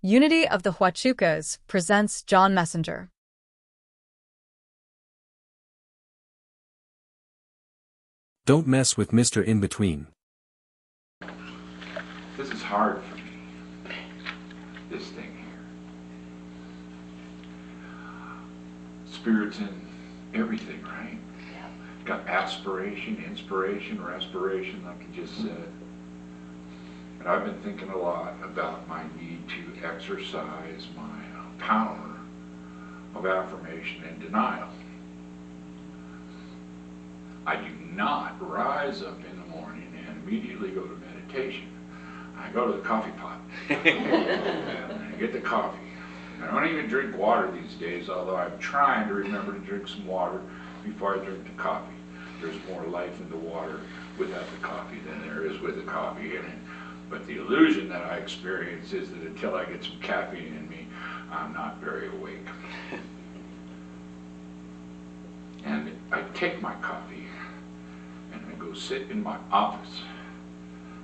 Unity of the Huachucas presents John Messenger. Don't mess with Mr. In-Between. This is hard for me, this thing here. Spirit's in everything, right? Yeah. Got aspiration, inspiration, respiration, like you just said. And I've been thinking a lot about my need to exercise my power of affirmation and denial. I do not rise up in the morning and immediately go to meditation. I go to the coffee pot and I get the coffee. I don't even drink water these days, although I'm trying to remember to drink some water before I drink the coffee. There's more life in the water without the coffee than there is with the coffee in it. But the illusion that I experience is that until I get some caffeine in me, I'm not very awake. And I take my coffee and I go sit in my office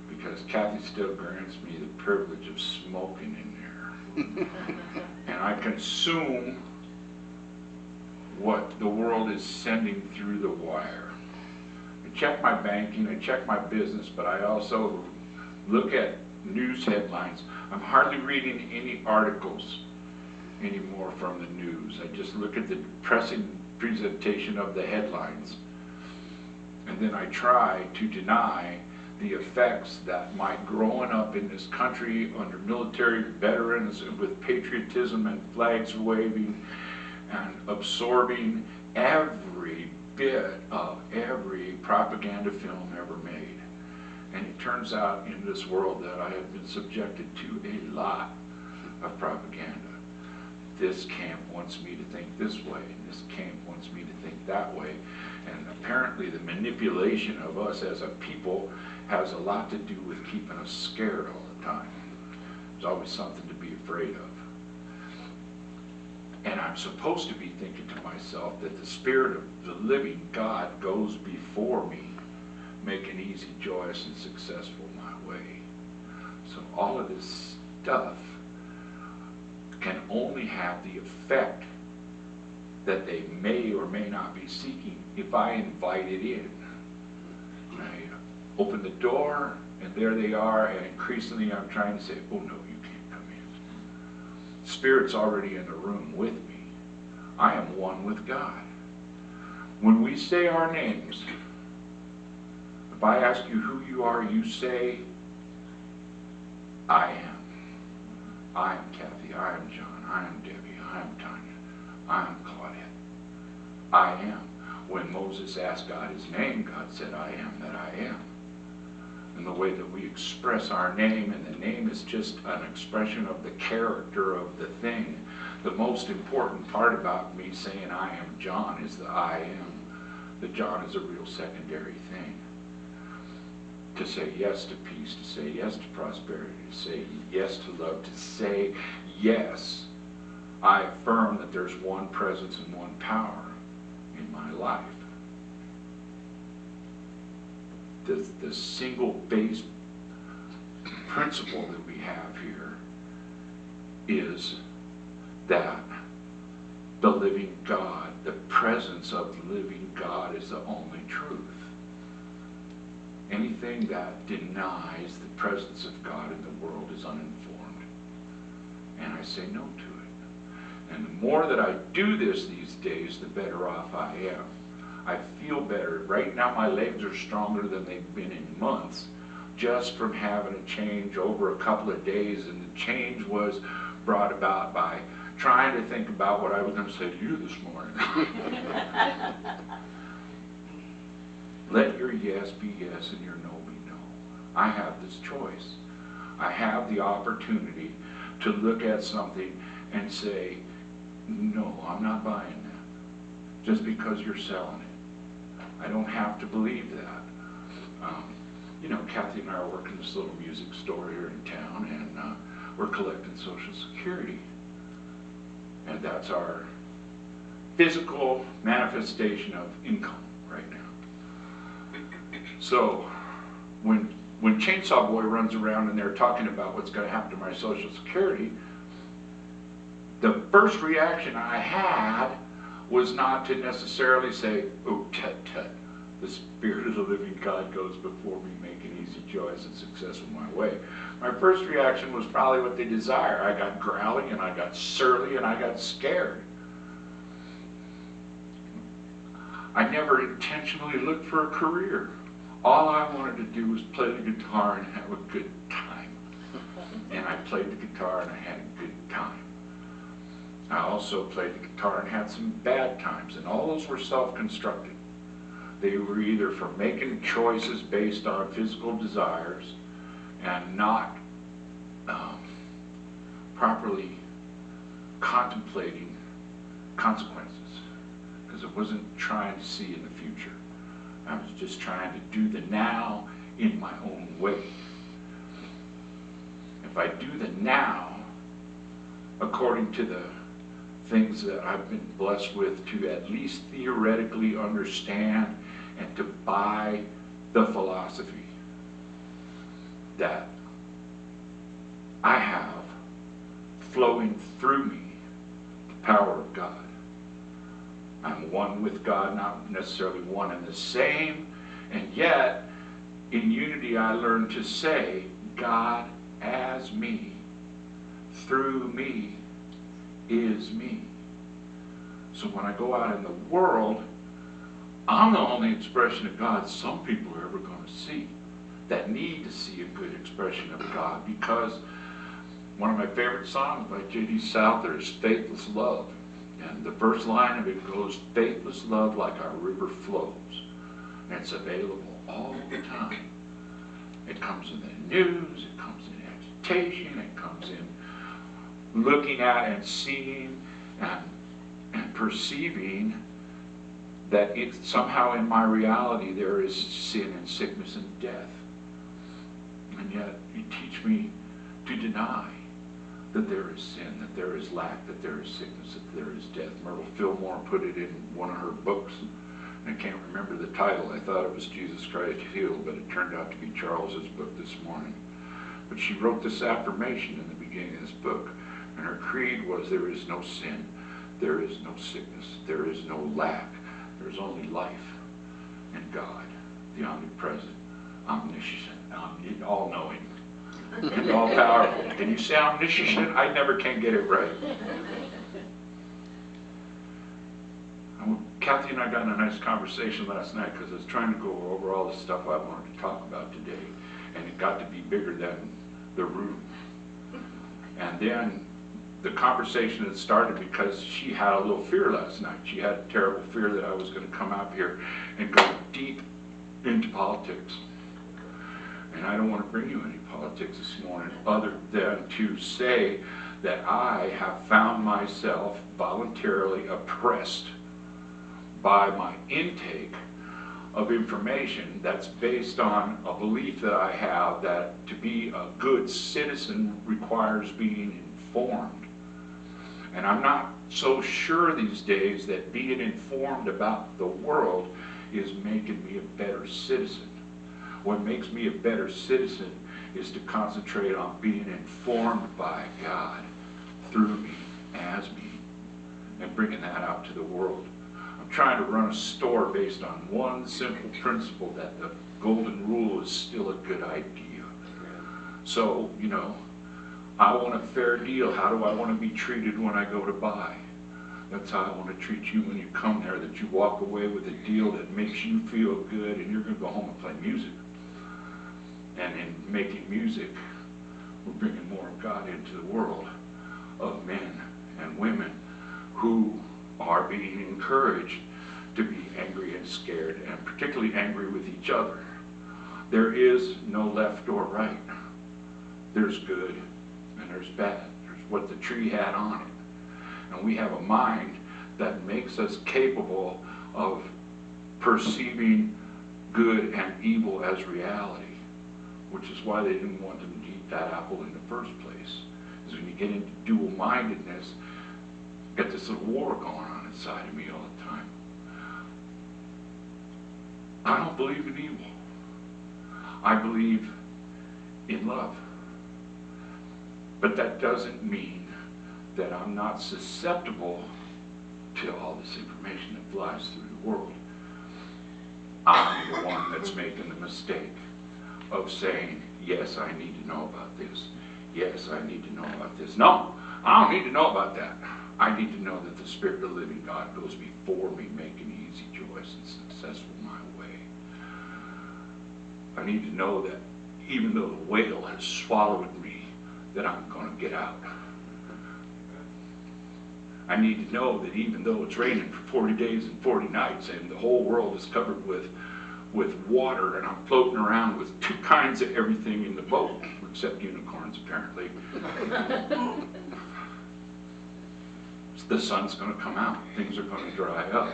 because Kathy still grants me the privilege of smoking in there. And I consume what the world is sending through the wire. I check my banking, I check my business, but I also look at news headlines. I'm hardly reading any articles anymore from the news. I just look at the depressing presentation of the headlines. And then I try to deny the effects that my growing up in this country under military veterans with patriotism and flags waving and absorbing every bit of every propaganda film ever made. And it turns out in this world that I have been subjected to a lot of propaganda. This camp wants me to think this way, and this camp wants me to think that way. And apparently the manipulation of us as a people has a lot to do with keeping us scared all the time. There's always something to be afraid of. And I'm supposed to be thinking to myself that the Spirit of the living God goes before me, making easy, joyous, and successful my way. So all of this stuff can only have the effect that they may or may not be seeking if I invite it in. I open the door, and there they are, and increasingly I'm trying to say, oh no, you can't come in. Spirit's already in the room with me. I am one with God. When we say our names, if I ask you who you are, you say, I am. I am Kathy, I am John, I am Debbie, I am Tanya, I am Claudette. I am. When Moses asked God his name, God said, I am that I am. And the way that we express our name, and the name is just an expression of the character of the thing. The most important part about me saying I am John is the I am. The John is a real secondary thing. To say yes to peace, to say yes to prosperity, to say yes to love, to say yes, I affirm that there's one presence and one power in my life. The single base principle that we have here is that the living God, the presence of the living God is the only truth. Anything that denies the presence of God in the world is uninformed. And I say no to it. And the more that I do this these days, the better off I am. I feel better. Right now my legs are stronger than they've been in months, just from having a change over a couple of days. And the change was brought about by trying to think about what I was going to say to you this morning. Let your yes be yes and your no be no. I have this choice. I have the opportunity to look at something and say, no, I'm not buying that, just because you're selling it. I don't have to believe that. You know, Kathy and I are working this little music store here in town, and we're collecting Social Security. And that's our physical manifestation of income right now. So when Chainsaw Boy runs around and they're talking about what's going to happen to my Social Security, the first reaction I had was not to necessarily say, oh, tut, tut, the Spirit of the living God goes before me, making easy, joyous, and successful my way. My first reaction was probably what they desire. I got growly, and I got surly, and I got scared. I never intentionally looked for a career. All I wanted to do was play the guitar and have a good time. And I played the guitar and I had a good time. I also played the guitar and had some bad times, and all those were self-constructed. They were either from making choices based on physical desires and not properly contemplating consequences, because I wasn't trying to see in the future. I was just trying to do the now in my own way. If I do the now according to the things that I've been blessed with to at least theoretically understand and to buy the philosophy that I have flowing through me, the power of God. I'm one with God, not necessarily one and the same, and yet in unity I learn to say, God as me, through me, is me. So when I go out in the world, I'm the only expression of God some people are ever going to see, that need to see a good expression of God, because one of my favorite songs by J.D. Souther is Faithless Love. And the first line of it goes, faithless love like our river flows. And it's available all the time. It comes in the news, it comes in agitation, it comes in looking at and seeing and perceiving that it's somehow in my reality there is sin and sickness and death. And yet you teach me to deny that there is sin, that there is lack, that there is sickness, that there is death. Myrtle Fillmore put it in one of her books, and I can't remember the title. I thought it was Jesus Christ Healed, but it turned out to be Charles's book this morning. But she wrote this affirmation in the beginning of this book, and her creed was, there is no sin, there is no sickness, there is no lack, there's only life in God, the omnipresent, omniscient, all-knowing, and all-powerful. Can you say omniscient? I never can get it right. Kathy and I got in a nice conversation last night because I was trying to go over all the stuff I wanted to talk about today, and it got to be bigger than the room. And then the conversation had started because she had a little fear last night. She had a terrible fear that I was going to come out here and go deep into politics. And I don't want to bring you any politics this morning other than to say that I have found myself voluntarily oppressed by my intake of information that's based on a belief that I have that to be a good citizen requires being informed. And I'm not so sure these days that being informed about the world is making me a better citizen. What makes me a better citizen is to concentrate on being informed by God through me, as me, and bringing that out to the world. I'm trying to run a store based on one simple principle, that the golden rule is still a good idea. So, you know, I want a fair deal. How do I want to be treated when I go to buy? That's how I want to treat you when you come there, that you walk away with a deal that makes you feel good, and you're going to go home and play music. And in making music, we're bringing more of God into the world of men and women who are being encouraged to be angry and scared, and particularly angry with each other. There is no left or right. There's good and there's bad. There's what the tree had on it. And we have a mind that makes us capable of perceiving good and evil as reality, which is why they didn't want them to eat that apple in the first place. Is when you get into dual-mindedness, you get this little war going on inside of me all the time. I don't believe in evil. I believe in love. But that doesn't mean that I'm not susceptible to all this information that flies through the world. I'm the one that's making the mistake of saying, yes, I need to know about this. Yes, I need to know about this. No, I don't need to know about that. I need to know that the Spirit of the living God goes before me, making easy choice and successful my way. I need to know that even though the whale has swallowed me, that I'm going to get out. I need to know that even though it's raining for 40 days and 40 nights and the whole world is covered with water and I'm floating around with two kinds of everything in the boat, except unicorns apparently, the sun's going to come out. Things are going to dry up.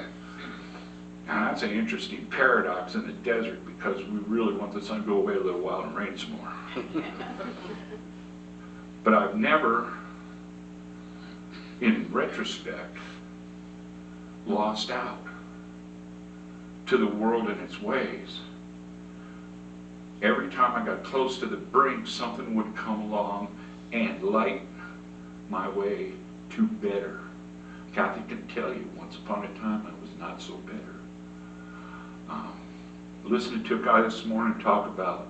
Now that's an interesting paradox in the desert because we really want the sun to go away a little while and rain some more. But I've never, in retrospect, lost out to the world and its ways. Every time I got close to the brink, something would come along and light my way to better. Kathy can tell you, once upon a time I was not so better. Listening to a guy this morning talk about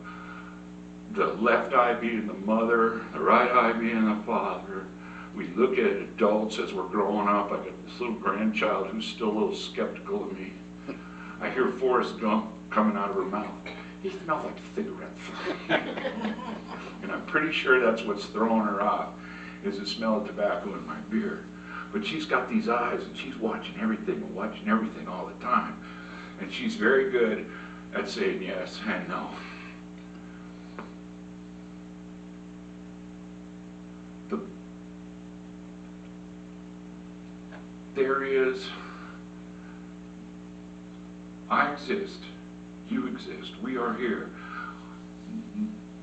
the left eye being the mother, the right eye being the father. We look at adults as we're growing up. I got this little grandchild who's still a little skeptical of me. I hear Forrest Gump coming out of her mouth. He smells like a cigarette. And I'm pretty sure that's what's throwing her off, is the smell of tobacco in my beard. But she's got these eyes and she's watching everything all the time. And she's very good at saying yes and no. There is, I exist, you exist, we are here.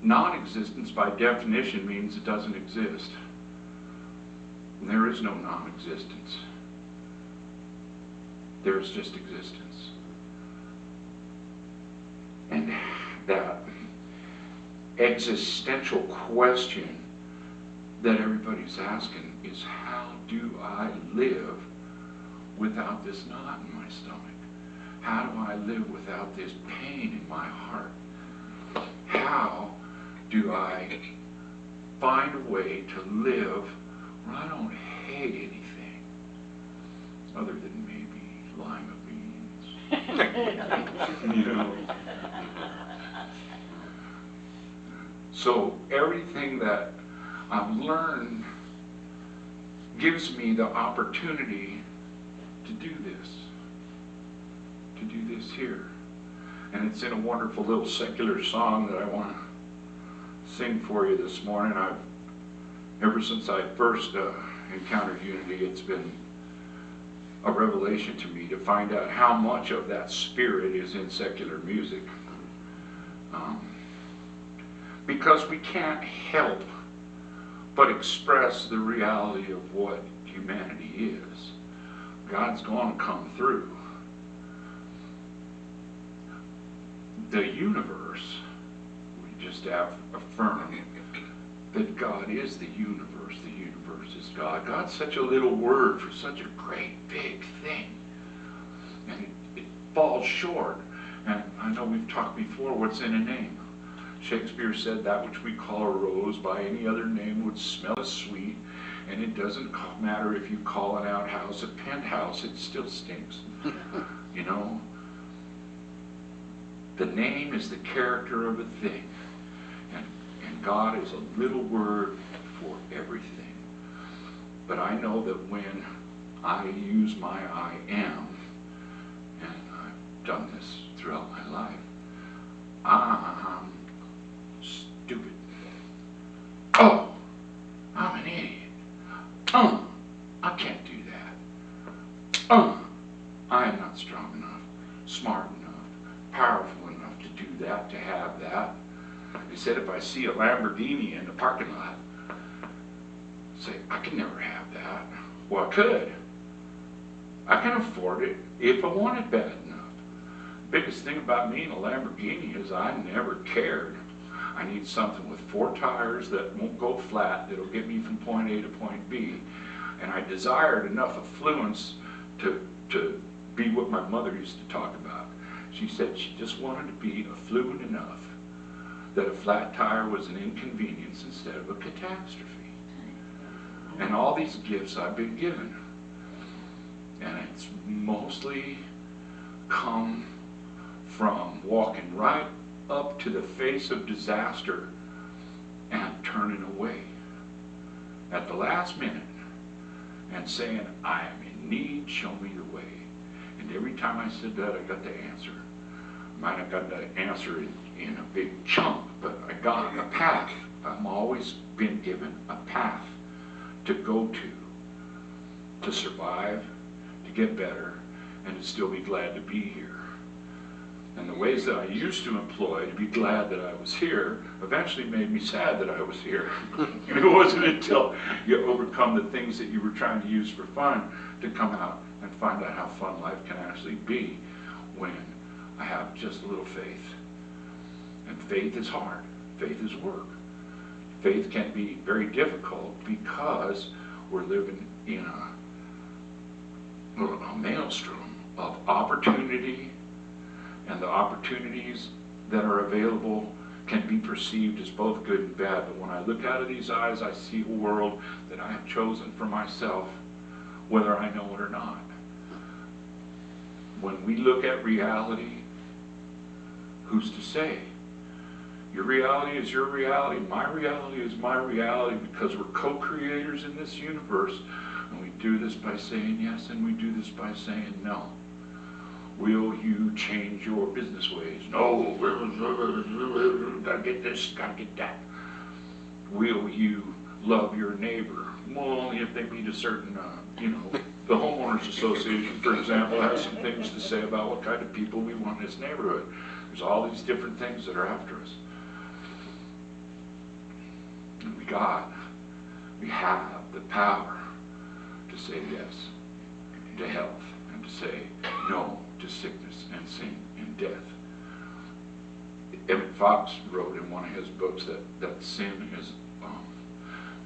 Non-existence by definition means it doesn't exist. And there is no non-existence. There's just existence. And that existential question that everybody's asking is, how do I live without this knot in my stomach? How do I live without this pain in my heart? How do I find a way to live where I don't hate anything other than maybe lima beans? You know? So everything that I've learned gives me the opportunity to do this here. And it's in a wonderful little secular song that I want to sing for you this morning. Ever since I first encountered Unity, it's been a revelation to me to find out how much of that spirit is in secular music. Because we can't help but express the reality of what humanity is. God's going to come through. The universe, we just have affirmed that God is the universe. The universe is God. God's such a little word for such a great big thing. And it falls short. And I know we've talked before, what's in a name? Shakespeare said that which we call a rose by any other name would smell as sweet, and it doesn't matter if you call an outhouse a penthouse, it still stinks. You know? The name is the character of a thing, and God is a little word for everything. But I know that when I use my I am, and I've done this throughout my life, I'm stupid. Oh, I'm an idiot. I can't do that. I am not strong enough, smart enough, powerful enough to do that, to have that. They said if I see a Lamborghini in the parking lot, say, I can never have that. Well, I could. I can afford it if I want it bad enough. Biggest thing about me in a Lamborghini is I never cared. I need something with 4 tires that won't go flat, that'll get me from point A to point B. And I desired enough affluence to be what my mother used to talk about. She said she just wanted to be affluent enough that a flat tire was an inconvenience instead of a catastrophe. And all these gifts I've been given. And it's mostly come from walking right up to the face of disaster and turning away at the last minute and saying, I am in need, show me the way. And every time I said that, I got the answer. I might have got the answer in a big chunk, but I got a path. I've always been given a path to go to survive, to get better, and to still be glad to be here. And the ways that I used to employ to be glad that I was here eventually made me sad that I was here. And it wasn't until you overcome the things that you were trying to use for fun to come out and find out how fun life can actually be when I have just a little faith. And faith is hard. Faith is work. Faith can be very difficult because we're living in a maelstrom of opportunity, and the opportunities that are available can be perceived as both good and bad. But when I look out of these eyes, I see a world that I have chosen for myself, whether I know it or not. When we look at reality, who's to say? Your reality is your reality. My reality is my reality, because we're co-creators in this universe. And we do this by saying yes, and we do this by saying no. Will you change your business ways? No. Gotta get this, gotta get that. Will you love your neighbor? Well, only if they meet a certain, the homeowners association, for example, has some things to say about what kind of people we want in this neighborhood. There's all these different things that are after us. And we have the power to say yes to health, and to say no to sickness and sin and death. Emmett Fox wrote in one of his books that sin is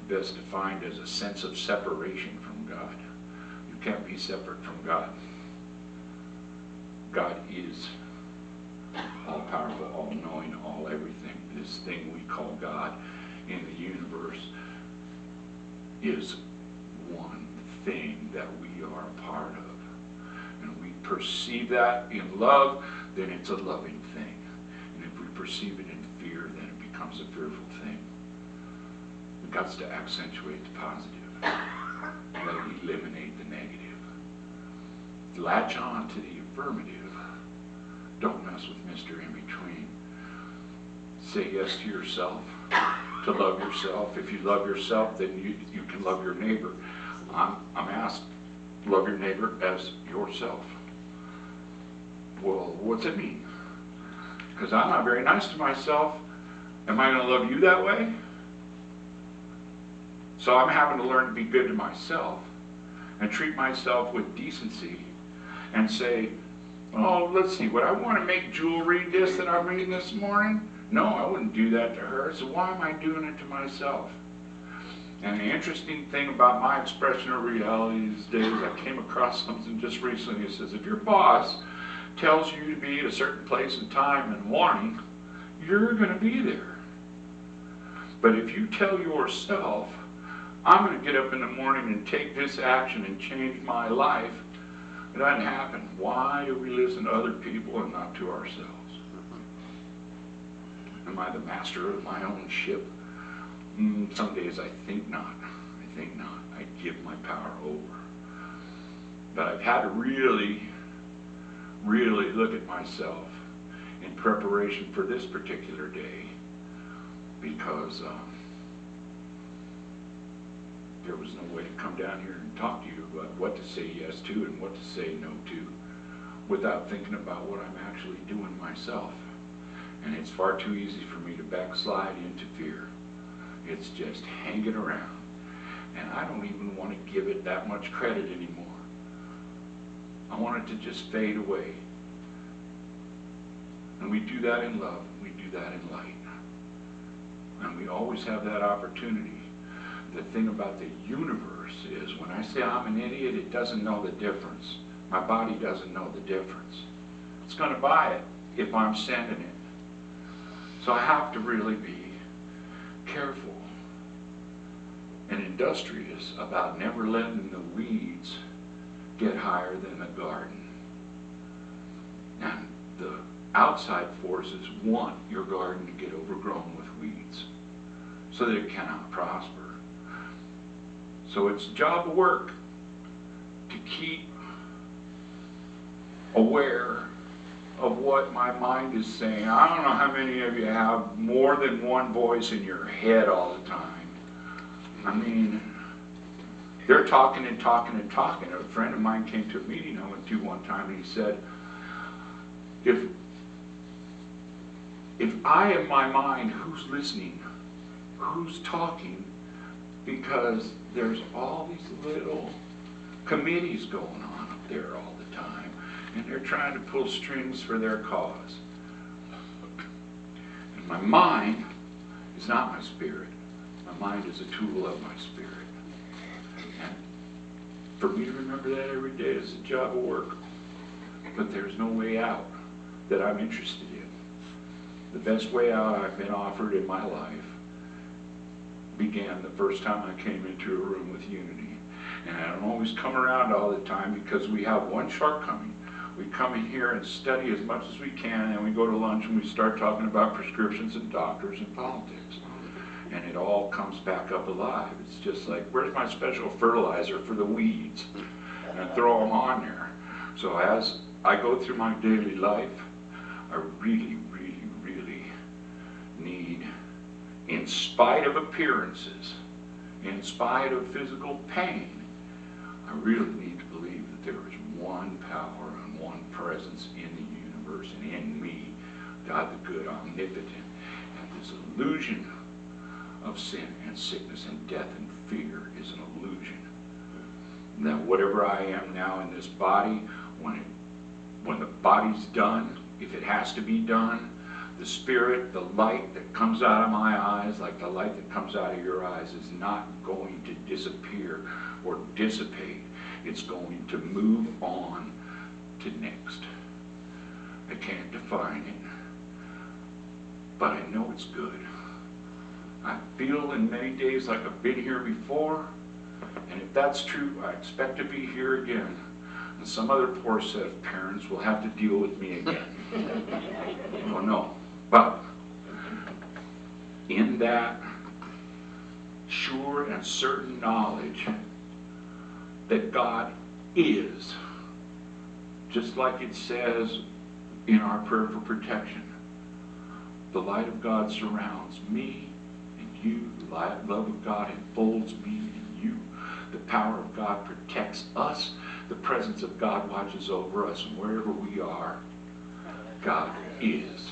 best defined as a sense of separation from God. You can't be separate from God. God is all-powerful, all-knowing, all-everything. This thing we call God in the universe is one thing that we are a part of. And we perceive that in love, then it's a loving thing. And if we perceive it in fear, then it becomes a fearful thing. We've got to accentuate the positive. We've got to eliminate the negative. Latch on to the affirmative. Don't mess with Mr. In-Between. Say yes to yourself, to love yourself. If you love yourself, then you can love your neighbor. I'm asked, love your neighbor as yourself. Well, what's it mean? Because I'm not very nice to myself. Am I going to love you that way? So I'm having to learn to be good to myself and treat myself with decency and say, oh, let's see, would I want to make Jewel read this that I'm reading this morning? No, I wouldn't do that to her. So why am I doing it to myself? And the interesting thing about my expression of reality these days, I came across something just recently. It says, if your boss tells you to be at a certain place and time and morning, you're going to be there. But if you tell yourself, I'm going to get up in the morning and take this action and change my life, it doesn't happen. Why do we listen to other people and not to ourselves? Am I the master of my own ship? Some days I think not. I think not. I give my power over. But I've had to really, really look at myself in preparation for this particular day, because there was no way to come down here and talk to you about what to say yes to and what to say no to without thinking about what I'm actually doing myself. And it's far too easy for me to backslide into fear. It's just hanging around. And I don't even want to give it that much credit anymore. I want it to just fade away. And we do that in love. We do that in light. And we always have that opportunity. The thing about the universe universe is, when I say I'm an idiot, it doesn't know the difference. My body doesn't know the difference. It's going to buy it if I'm sending it. So I have to really be careful and industrious about never letting the weeds get higher than the garden. And the outside forces want your garden to get overgrown with weeds so that it cannot prosper. So it's a job of work to keep aware of what my mind is saying. I don't know how many of you have more than one voice in your head all the time. I mean, they're talking and talking and talking. A friend of mine came to a meeting I went to one time, and he said, if I am my mind, who's listening? Who's talking? Because there's all these little committees going on up there all the time, and they're trying to pull strings for their cause. And my mind is not my spirit. My mind is a tool of my spirit. And for me to remember that every day is a job of work. But there's no way out that I'm interested in. The best way out I've been offered in my life began the first time I came into a room with Unity. And I don't always come around all the time because we have one shortcoming. We come in here and study as much as we can, and we go to lunch and we start talking about prescriptions and doctors and politics. And it all comes back up alive. It's just like, where's my special fertilizer for the weeds? And I throw them on there. So as I go through my daily life, I really, really, really need, in spite of appearances, in spite of physical pain, I really need to believe that there is one power and one presence in the universe and in me, God the good, omnipotent. And this illusion of sin and sickness and death and fear is an illusion. That whatever I am now in this body, when the body's done, if it has to be done, the spirit, the light that comes out of my eyes, like the light that comes out of your eyes, is not going to disappear or dissipate. It's going to move on to next. I can't define it, but I know it's good. I feel in many days like I've been here before, and if that's true, I expect to be here again. And some other poor set of parents will have to deal with me again. Oh no. But in that sure and certain knowledge that God is, just like it says in our prayer for protection, the light of God surrounds me and you. The love of God enfolds me and you. The power of God protects us. The presence of God watches over us, and wherever we are, God is.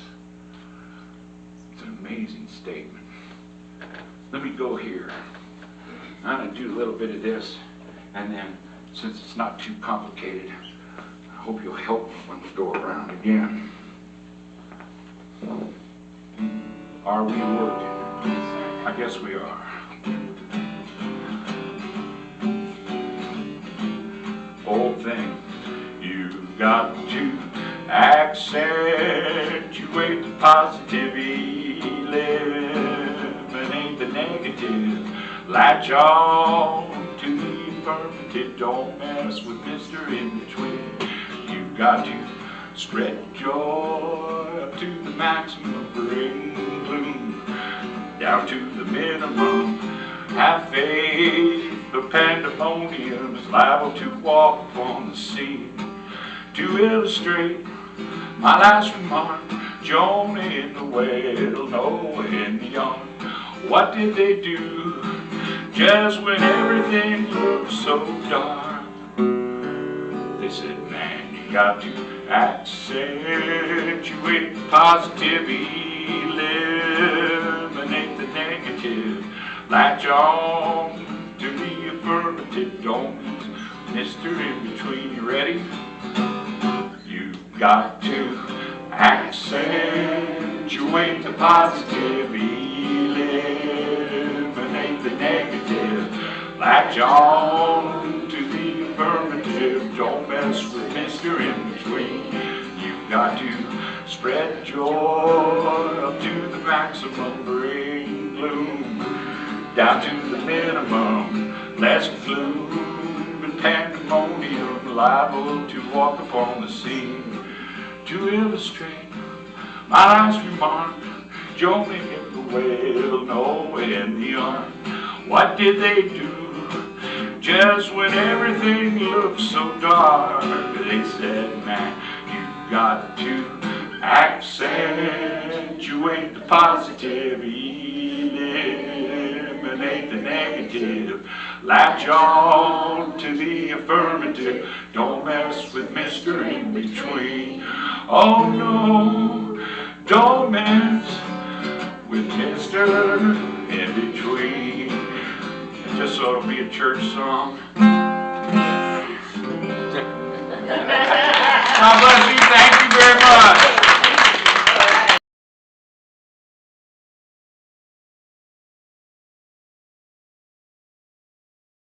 It's an amazing statement. Let me go here. I'm going to do a little bit of this, and then, since it's not too complicated, I hope you'll help me when we go around again. Are we working? I guess we are. Old thing, you got to accentuate the positivity, eliminate the negative, latch on to the affirmative, don't mess with Mr. In-Between. You've got to spread joy up to the maximum, bring gloom down to the minimum. Have faith, the pandemonium is liable to walk on the scene. To illustrate my last remark, Jonah in the whale, Noah in the ark. What did they do just when everything looked so dark? They said, man, you got to accentuate positivity, eliminate the negative, latch on to the affirmative, don't Mr. In-Between. You ready? You got to accentuate the positive, eliminate the negative, latch Latch on to the affirmative. Don't mess with Mr. In Between. You've got to spread joy up to the maximum. Bring gloom down to the minimum. Less gloom and pandemonium liable to walk upon the scene. To illustrate my last remark, Joe may hit the whale, no and the ark. What did they do just when everything looked so dark? They said, man, you got to accentuate the positive, eliminate the negative. Latch on to the affirmative. Don't mess with Mr. In Between. Oh no, don't mess with Mr. In Between. It just ought to be a church song. God bless you. Thank you very much.